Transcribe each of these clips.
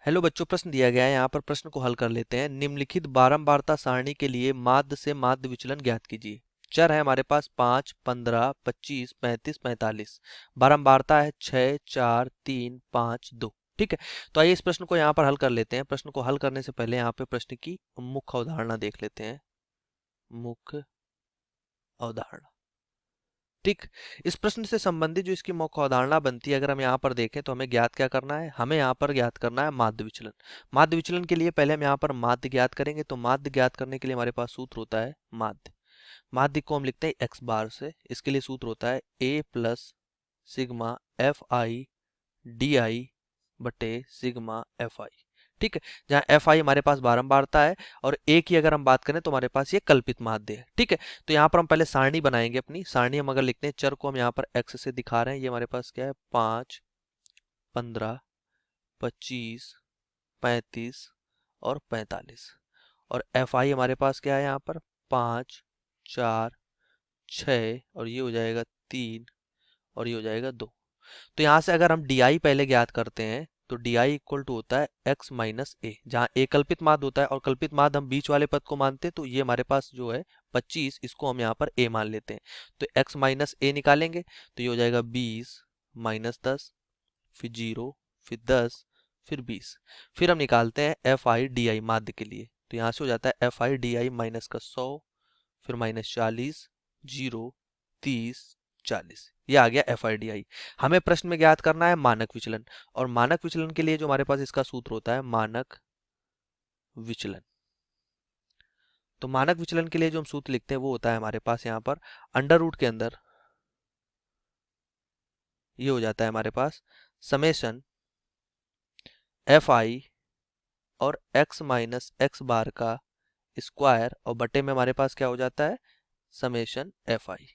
Hello बच्चों, प्रश्न दिया गया है। यहाँ पर प्रश्न को हल कर लेते हैं। निम्नलिखित बारंबारता सारणी के लिए माध्य से माध्य विचलन ज्ञात कीजिए। चर है हमारे पास 5, 15, 25, 35, 45। बारंबारता है 6, 4, 3, 5, 2। ठीक है, तो आइए इस प्रश्न को यहाँ पर हल कर लेते हैं। प्रश्न को हल करने से पहले यहाँ पे प्रश्न की मुख्य अवधारणा देख लेते हैं। मुख्य अवधारणा। ठीक, इस प्रश्न से संबंधित जो इसकी मुख्य अवधारणा बनती है, अगर हम यहाँ पर देखें तो हमें ज्ञात क्या करना है। हमें यहाँ पर ज्ञात करना है माध्य विचलन। माध्य विचलन के लिए पहले हम यहाँ पर माध्य ज्ञात करेंगे। तो माध्य ज्ञात करने के लिए हमारे पास सूत्र होता है माध्य। माध्य को हम लिखते हैं एक्स बार से। इसके लिए सूत्र होता है A plus sigma F I D I बटे सिग्मा एफ आई। ठीक है, जहाँ एफ आई हमारे पास बारंबारता है और ए की अगर हम बात करें तो हमारे पास ये कल्पित माध्य है। ठीक है, तो यहाँ पर हम पहले सारणी बनाएंगे। अपनी सारणी हम अगर लिखते हैं, चर को हम यहाँ पर एक्स से दिखा रहे हैं। ये हमारे पास क्या है, 5, 15, 25, 35 और 45। और एफ आई हमारे पास क्या है, यहाँ पर 5, 4, 6 और ये हो जाएगा 3 और ये हो जाएगा 2। तो यहाँ से अगर हम डी आई पहले ज्ञात करते हैं तो डी आई इक्वल टू होता है एक्स माइनस ए, जहाँ ए कल्पित माध्य होता है और कल्पित माध्य हम बीच वाले पद को मानते हैं। तो ये हमारे पास जो है 25, इसको हम यहाँ पर ए मान लेते हैं। तो एक्स माइनस ए निकालेंगे तो ये हो जाएगा 20 माइनस 10, फिर 0, फिर 10, फिर 20। फिर हम निकालते हैं एफ आई डी आई माध्य के लिए। तो यहाँ से हो जाता है F I D I minus का 100, फिर माइनस 40, 0, 30, 40। ये आ गया एफ आई डी आई। हमें प्रश्न में ज्ञात करना है मानक विचलन, और मानक विचलन के लिए जो हमारे पास इसका सूत्र होता है मानक विचलन। तो मानक विचलन के लिए जो हम सूत्र लिखते हैं वो होता है हमारे पास यहाँ पर अंडर रूट के अंदर ये हो जाता है हमारे पास समेशन एफ आई और एक्स माइनस एक्स बार का स्क्वायर और बटे में हमारे पास क्या हो जाता है समेशन एफ आई।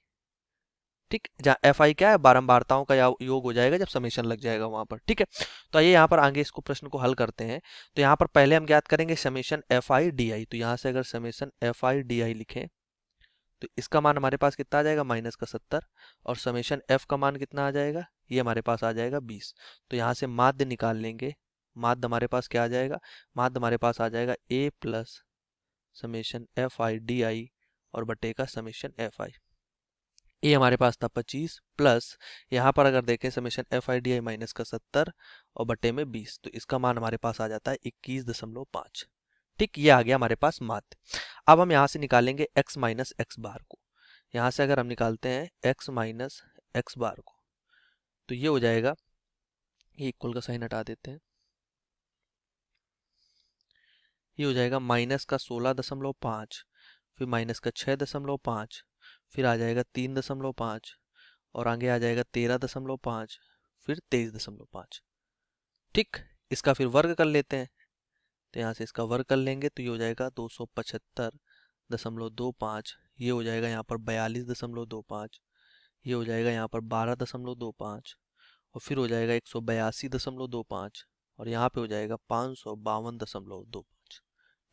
ठीक, जहाँ एफ आई क्या है, बारंबारताओं का योग हो जाएगा जब समेशन लग जाएगा वहां पर। ठीक है, तो आइए यहाँ पर आगे इसको प्रश्न को हल करते हैं। तो यहाँ पर पहले हम ज्ञात करेंगे समेशन एफ आई डी आई। तो यहाँ से अगर समेशन एफ आई डी आई लिखें तो इसका मान हमारे पास कितना आ जाएगा, माइनस का 70। और समेशन एफ का मान कितना आ जाएगा, ये हमारे पास आ जाएगा 20। तो यहाँ से माध्य निकाल लेंगे। माध्य हमारे पास क्या आ जाएगा, माध्य हमारे पास आ जाएगा A plus summation F I D I और बटे का समेशन एफ आई। ये हमारे पास था 25 प्लस यहाँ पर अगर देखें summation F I D I minus का 70 और बटे में 20। तो इसका मान हमारे पास आ जाता है 21.5। ठीक, ये आ गया हमारे पास माध्य। अब हम यहाँ से निकालेंगे x माइनस एक्स बार को। यहाँ से अगर हम निकालते हैं x माइनस एक्स बार को तो ये हो जाएगा, ये इक्वल का साइन हटा देते हैं, ये हो जाएगा माइनस का 16.5, फिर माइनस का 6.5, फिर आ जाएगा 3.5 और आगे आ जाएगा 13.5, फिर 23.5। ठीक, इसका फिर वर्ग कर लेते हैं। तो यहाँ से इसका वर्ग कर लेंगे तो ये हो जाएगा 275.25। ये हो जाएगा यहाँ पर 42.25। ये हो जाएगा यहाँ पर 12.25 और फिर हो जाएगा 182.25 और यहाँ पे हो जाएगा 552.25।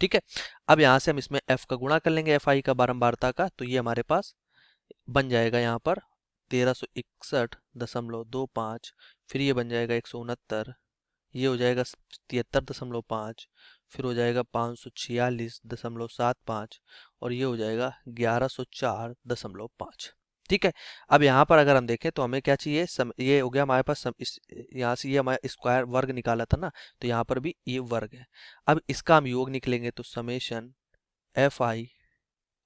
ठीक है, अब यहाँ से हम इसमें f का गुणा कर लेंगे, एफ आई का बारंबारता का। तो ये हमारे पास बन जाएगा यहाँ पर 1361.25, फिर ये बन जाएगा 169, ये हो जाएगा 73.5, फिर हो जाएगा 546.75 और ये हो जाएगा 1104.5। ठीक है, अब यहाँ पर अगर हम देखें तो हमें क्या चाहिए, ये हो गया हमारे पास यहाँ से ये हमारा स्क्वायर वर्ग निकाला था ना, तो यहाँ पर भी ये वर्ग है। अब इसका हम योग निकलेंगे तो समेशन एफ आई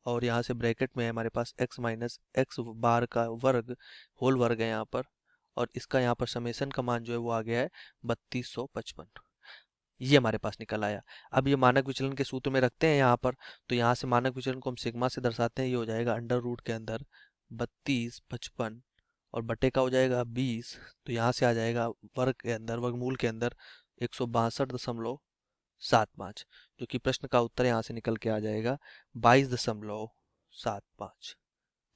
और यहाँ से ब्रैकेट में है हमारे पास x माइनस एक्स बार का वर्ग होल वर्ग है यहाँ पर, और इसका यहाँ पर समेशन का मान जो है वो आ गया है 3255। ये हमारे पास निकल आया। अब ये मानक विचलन के सूत्र में रखते हैं यहाँ पर। तो यहाँ से मानक विचलन को हम सिग्मा से दर्शाते हैं। ये हो जाएगा अंडर रूट के अंदर 3255 और बटे का हो जाएगा 20। तो यहाँ से आ जाएगा वर्ग के अंदर, वर्गमूल के अंदर 162.75, जो कि प्रश्न का उत्तर यहाँ से निकल के आ जाएगा 22.75।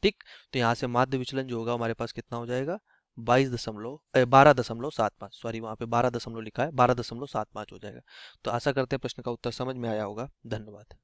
ठीक, तो यहाँ से माध्य विचलन जो होगा हमारे पास कितना हो जाएगा, 12.75, सॉरी वहाँ पे 12 दशमलव लिखा है, 12.75 हो जाएगा। तो आशा करते हैं प्रश्न का उत्तर समझ में आया होगा। धन्यवाद।